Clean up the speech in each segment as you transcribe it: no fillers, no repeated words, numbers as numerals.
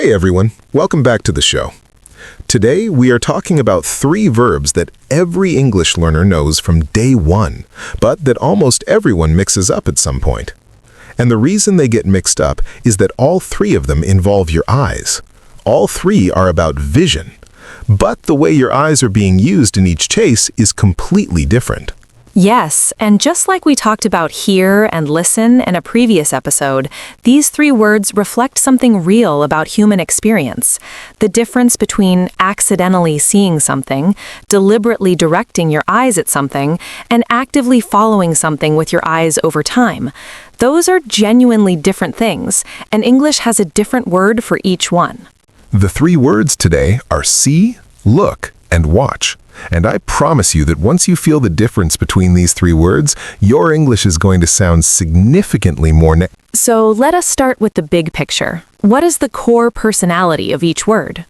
Hey everyone, welcome back to the show. Today we are talking about 3 verbs that every English learner knows from day one, but that almost everyone mixes up at some point. And the reason they get mixed up is that all 3 of them involve your eyes. All 3 are about vision, but the way your eyes are being used in each case is completely different. Yes, and just like we talked about hear and listen in a previous episode, these 3 words reflect something real about human experience. The difference between accidentally seeing something, deliberately directing your eyes at something, and actively following something with your eyes over time. Those are genuinely different things, and English has a different word for each one. The 3 words today are see, look, and watch. And I promise you that once you feel the difference between these 3 words, your English is going to sound significantly more So let us start with the big picture. What is the core personality of each word?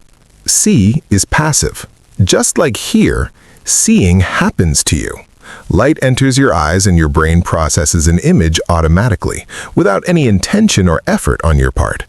See is passive. Just like hear, seeing happens to you. Light enters your eyes and your brain processes an image automatically, without any intention or effort on your part.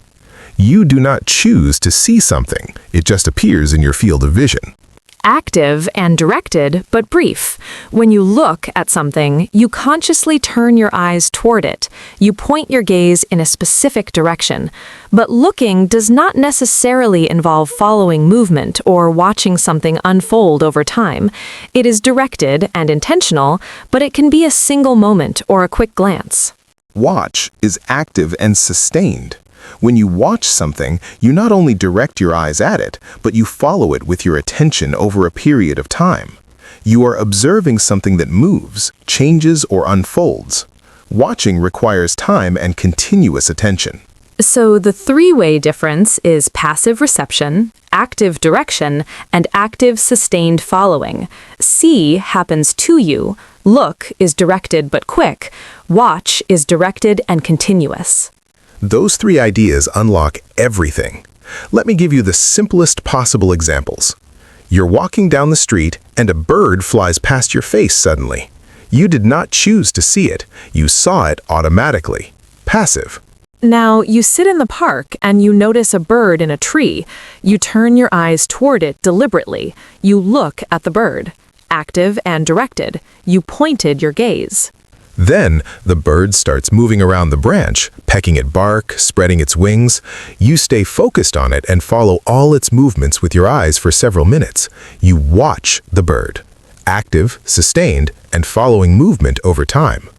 You do not choose to see something, it just appears in your field of vision. Active and directed, but brief. When you look at something, you consciously turn your eyes toward it. You point your gaze in a specific direction. But looking does not necessarily involve following movement or watching something unfold over time. It is directed and intentional, but it can be a single moment or a quick glance. Watch is active and sustained. When you watch something, you not only direct your eyes at it, but you follow it with your attention over a period of time. You are observing something that moves, changes, or unfolds. Watching requires time and continuous attention. So the 3-way difference is passive reception, active direction, and active sustained following. See happens to you, look is directed but quick, watch is directed and continuous. Those 3 ideas unlock everything. Let me give you the simplest possible examples. You're walking down the street and a bird flies past your face suddenly. You did not choose to see it. You saw it automatically. Passive. Now, you sit in the park and you notice a bird in a tree. You turn your eyes toward it deliberately. You look at the bird. Active and directed. You pointed your gaze. Then, the bird starts moving around the branch, pecking at bark, spreading its wings. You stay focused on it and follow all its movements with your eyes for several minutes. You watch the bird. Active, sustained, and following movement over time.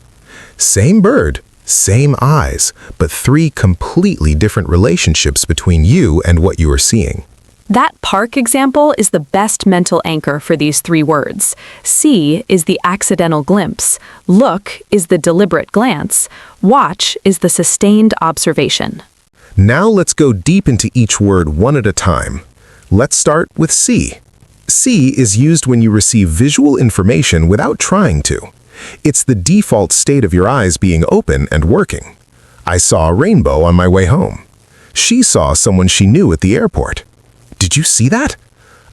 Same bird, same eyes, but 3 completely different relationships between you and what you are seeing. That park example is the best mental anchor for these 3 words. See is the accidental glimpse. Look is the deliberate glance. Watch is the sustained observation. Now let's go deep into each word one at a time. Let's start with see. See is used when you receive visual information without trying to. It's the default state of your eyes being open and working. I saw a rainbow on my way home. She saw someone she knew at the airport. Did you see that?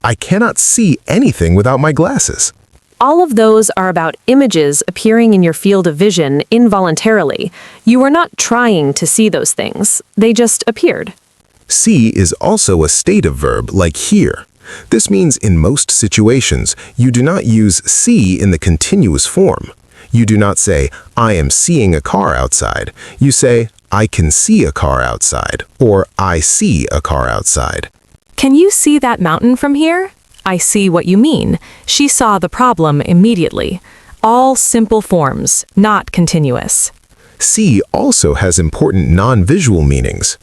I cannot see anything without my glasses. All of those are about images appearing in your field of vision involuntarily. You were not trying to see those things. They just appeared. See is also a state of verb like hear. This means in most situations, you do not use see in the continuous form. You do not say, I am seeing a car outside. You say, I can see a car outside, or I see a car outside. Can you see that mountain from here? I see what you mean. She saw the problem immediately. All simple forms, not continuous. See also has important non-visual meanings.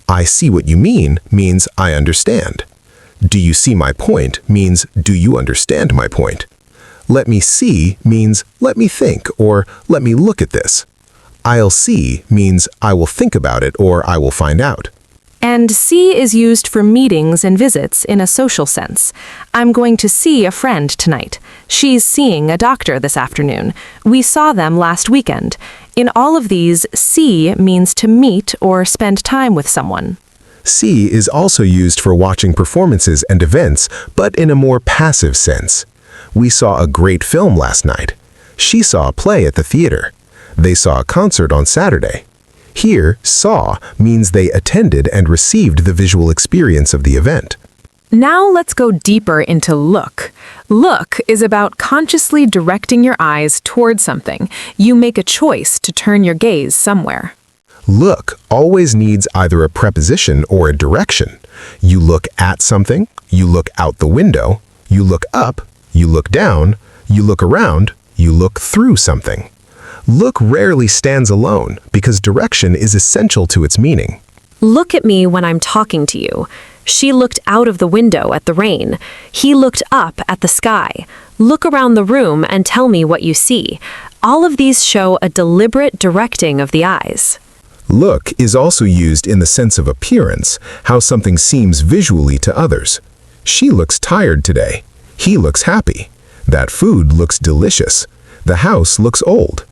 I see what you mean means I understand. Do you see my point means do you understand my point? Let me see means let me think or let me look at this. I'll see means I will think about it or I will find out. And see is used for meetings and visits in a social sense. I'm going to see a friend tonight. She's seeing a doctor this afternoon. We saw them last weekend. In all of these, see means to meet or spend time with someone. See is also used for watching performances and events, but in a more passive sense. We saw a great film last night. She saw a play at the theater. They saw a concert on Saturday. Here, saw means they attended and received the visual experience of the event. Now let's go deeper into look. Look is about consciously directing your eyes toward something. You make a choice to turn your gaze somewhere. Look always needs either a preposition or a direction. You look at something, you look out the window, you look up, you look down, you look around, you look through something. Look rarely stands alone because direction is essential to its meaning. Look at me when I'm talking to you. She looked out of the window at the rain. He looked up at the sky. Look around the room and tell me what you see. All of these show a deliberate directing of the eyes. Look is also used in the sense of appearance, how something seems visually to others. She looks tired today. He looks happy. That food looks delicious. The house looks old.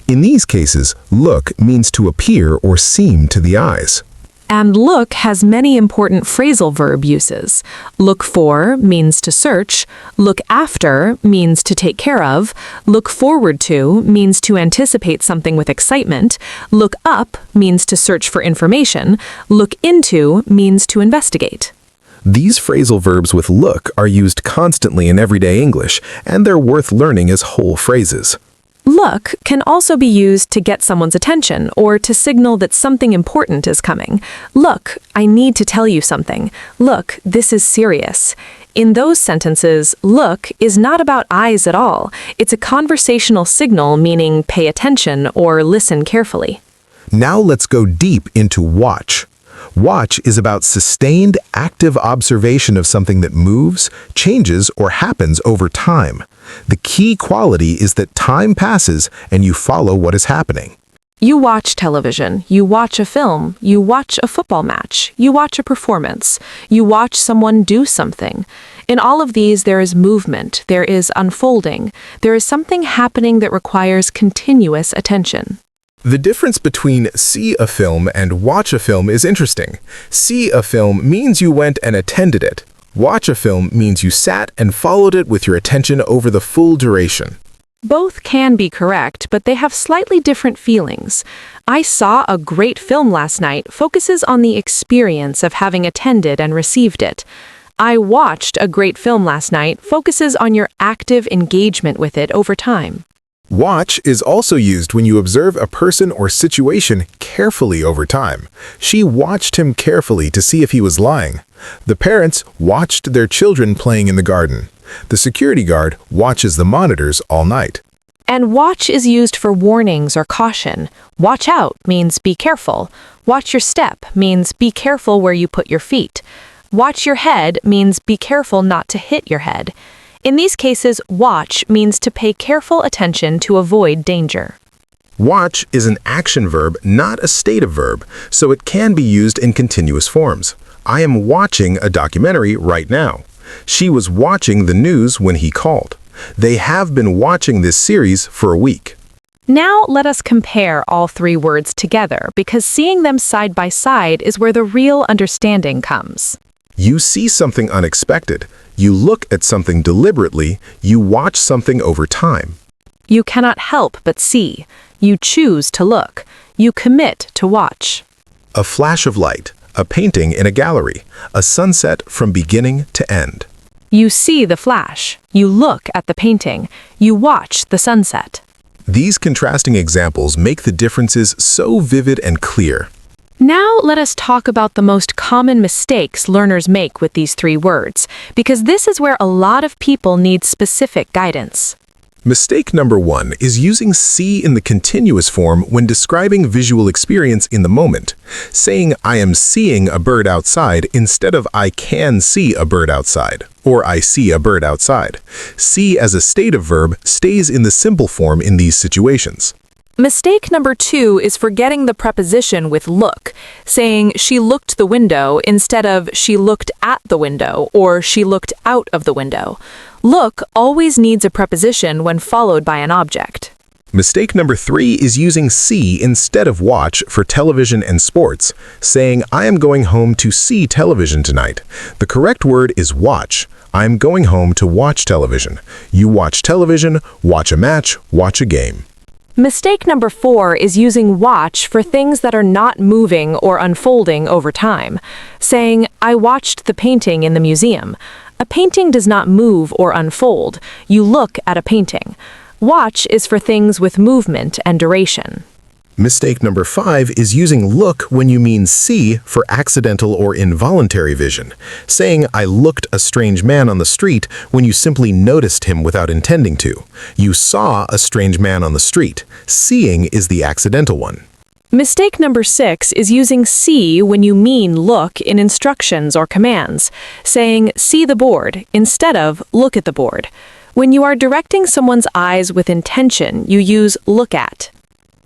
In these cases, look means to appear or seem to the eyes. And look has many important phrasal verb uses. Look for means to search. Look after means to take care of. Look forward to means to anticipate something with excitement. Look up means to search for information. Look into means to investigate. These phrasal verbs with look are used constantly in everyday English, and they're worth learning as whole phrases. Look can also be used to get someone's attention or to signal that something important is coming. Look, I need to tell you something. Look, this is serious. In those sentences, look is not about eyes at all. It's a conversational signal meaning pay attention or listen carefully. Now let's go deep into watch. Watch is about sustained, active observation of something that moves, changes, or happens over time. The key quality is that time passes and you follow what is happening. You watch television, you watch a film, you watch a football match, you watch a performance, you watch someone do something. In all of these, there is movement, there is unfolding, there is something happening that requires continuous attention. The difference between see a film and watch a film is interesting. See a film means you went and attended it. Watch a film means you sat and followed it with your attention over the full duration. Both can be correct, but they have slightly different feelings. I saw a great film last night focuses on the experience of having attended and received it. I watched a great film last night focuses on your active engagement with it over time. Watch is also used when you observe a person or situation carefully over time. She watched him carefully to see if he was lying. The parents watched their children playing in the garden. The security guard watches the monitors all night. And watch is used for warnings or caution. Watch out means be careful. Watch your step means be careful where you put your feet. Watch your head means be careful not to hit your head. In these cases, watch means to pay careful attention to avoid danger. Watch is an action verb, not a stative verb, so it can be used in continuous forms. I am watching a documentary right now. She was watching the news when he called. They have been watching this series for a week. Now let us compare all three words together because seeing them side by side is where the real understanding comes. You see something unexpected. You look at something deliberately. You watch something over time. You cannot help but see. You choose to look. You commit to watch. A flash of light, a painting in a gallery, a sunset from beginning to end. You see the flash. You look at the painting. You watch the sunset. These contrasting examples make the differences so vivid and clear. Now let us talk about the most common mistakes learners make with these three words, because this is where a lot of people need specific guidance. Mistake number 1 is using see in the continuous form when describing visual experience in the moment, saying I am seeing a bird outside instead of I can see a bird outside, or I see a bird outside. See as a stative verb stays in the simple form in these situations. Mistake number 2 is forgetting the preposition with look, saying she looked the window instead of she looked at the window or she looked out of the window. Look always needs a preposition when followed by an object. Mistake number 3 is using see instead of watch for television and sports, saying I am going home to see television tonight. The correct word is watch. I'm going home to watch television. You watch television, watch a match, watch a game. Mistake number 4 is using watch for things that are not moving or unfolding over time. Saying, I watched the painting in the museum. A painting does not move or unfold. You look at a painting. Watch is for things with movement and duration. Mistake number 5 is using look when you mean see for accidental or involuntary vision. Saying, I looked a strange man on the street when you simply noticed him without intending to. You saw a strange man on the street. Seeing is the accidental one. Mistake number 6 is using see when you mean look in instructions or commands. Saying, see the board instead of look at the board. When you are directing someone's eyes with intention, you use look at.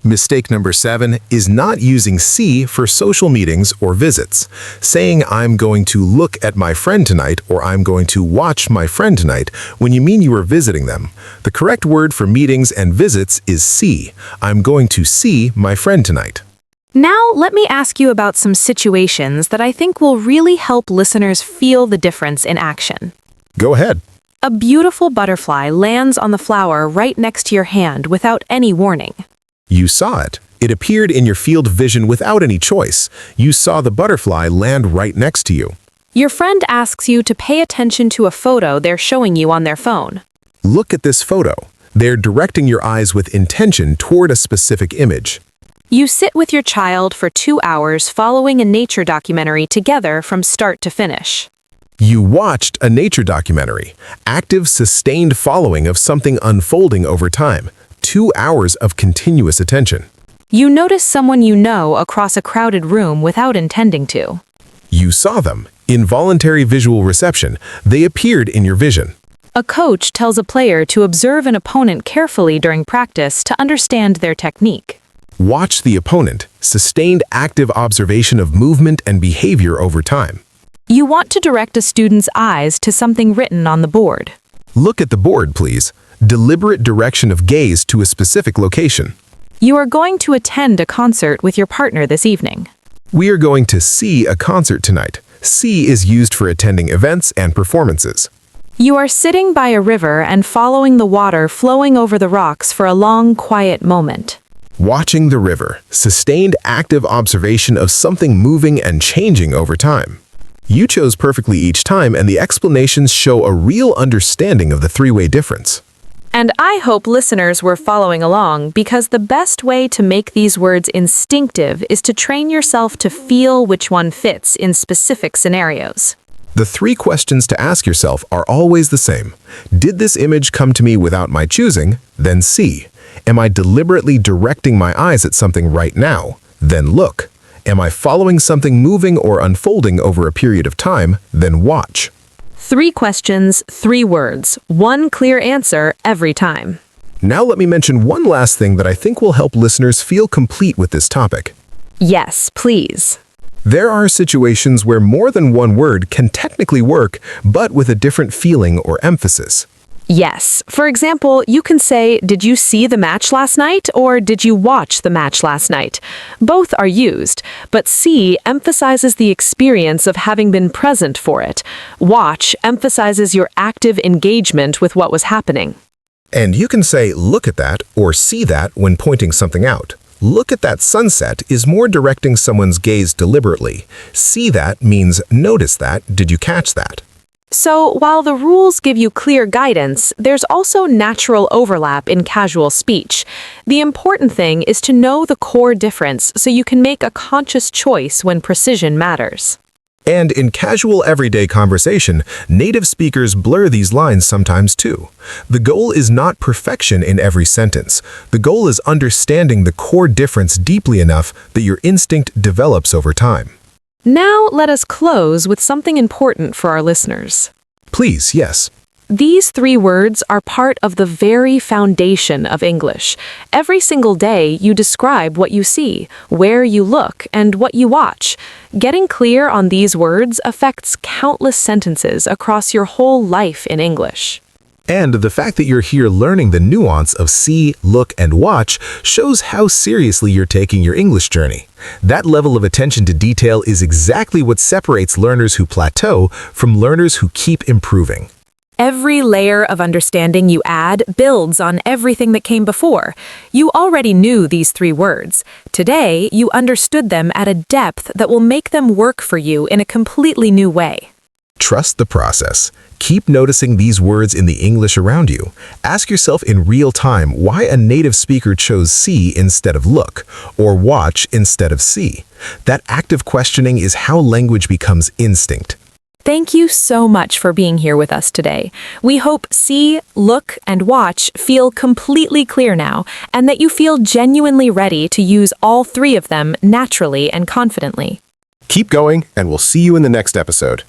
Mistake number 7 is not using see for social meetings or visits. Saying I'm going to look at my friend tonight or I'm going to watch my friend tonight when you mean you are visiting them. The correct word for meetings and visits is see. I'm going to see my friend tonight. Now, let me ask you about some situations that I think will really help listeners feel the difference in action. Go ahead. A beautiful butterfly lands on the flower right next to your hand without any warning. You saw it. It appeared in your field of vision without any choice. You saw the butterfly land right next to you. Your friend asks you to pay attention to a photo they're showing you on their phone. Look at this photo. They're directing your eyes with intention toward a specific image. You sit with your child for 2 hours following a nature documentary together from start to finish. You watched a nature documentary, active, sustained following of something unfolding over time. 2 hours of continuous attention. You notice someone you know across a crowded room without intending to. You saw them. Involuntary visual reception. They appeared in your vision. A coach tells a player to observe an opponent carefully during practice to understand their technique. Watch the opponent. Sustained active observation of movement and behavior over time. You want to direct a student's eyes to something written on the board. Look at the board, please. Deliberate direction of gaze to a specific location. You are going to attend a concert with your partner this evening. We are going to see a concert tonight. See is used for attending events and performances. You are sitting by a river and following the water flowing over the rocks for a long, quiet moment. Watching the river. Sustained active observation of something moving and changing over time. You chose perfectly each time, and the explanations show a real understanding of the three-way difference. And I hope listeners were following along, because the best way to make these words instinctive is to train yourself to feel which one fits in specific scenarios. The 3 questions to ask yourself are always the same. Did this image come to me without my choosing? Then see. Am I deliberately directing my eyes at something right now? Then look. Am I following something moving or unfolding over a period of time? Then watch. 3 questions, 3 words, 1 clear answer every time. Now let me mention one last thing that I think will help listeners feel complete with this topic. Yes, please. There are situations where more than one word can technically work, but with a different feeling or emphasis. Yes. For example, you can say, did you see the match last night? Or did you watch the match last night? Both are used, but see emphasizes the experience of having been present for it. Watch emphasizes your active engagement with what was happening. And you can say, look at that, or see that when pointing something out. Look at that sunset is more directing someone's gaze deliberately. See that means notice that, did you catch that? So, while the rules give you clear guidance, there's also natural overlap in casual speech. The important thing is to know the core difference so you can make a conscious choice when precision matters. And in casual everyday conversation, native speakers blur these lines sometimes too. The goal is not perfection in every sentence. The goal is understanding the core difference deeply enough that your instinct develops over time. Now, let us close with something important for our listeners. Please, yes. These 3 words are part of the very foundation of English. Every single day, you describe what you see, where you look, and what you watch. Getting clear on these words affects countless sentences across your whole life in English. And the fact that you're here learning the nuance of see, look, and watch shows how seriously you're taking your English journey. That level of attention to detail is exactly what separates learners who plateau from learners who keep improving. Every layer of understanding you add builds on everything that came before. You already knew these 3 words. Today, you understood them at a depth that will make them work for you in a completely new way. Trust the process. Keep noticing these words in the English around you. Ask yourself in real time why a native speaker chose see instead of look, or watch instead of see. That active questioning is how language becomes instinct. Thank you so much for being here with us today. We hope see, look, and watch feel completely clear now, and that you feel genuinely ready to use all 3 of them naturally and confidently. Keep going, and we'll see you in the next episode.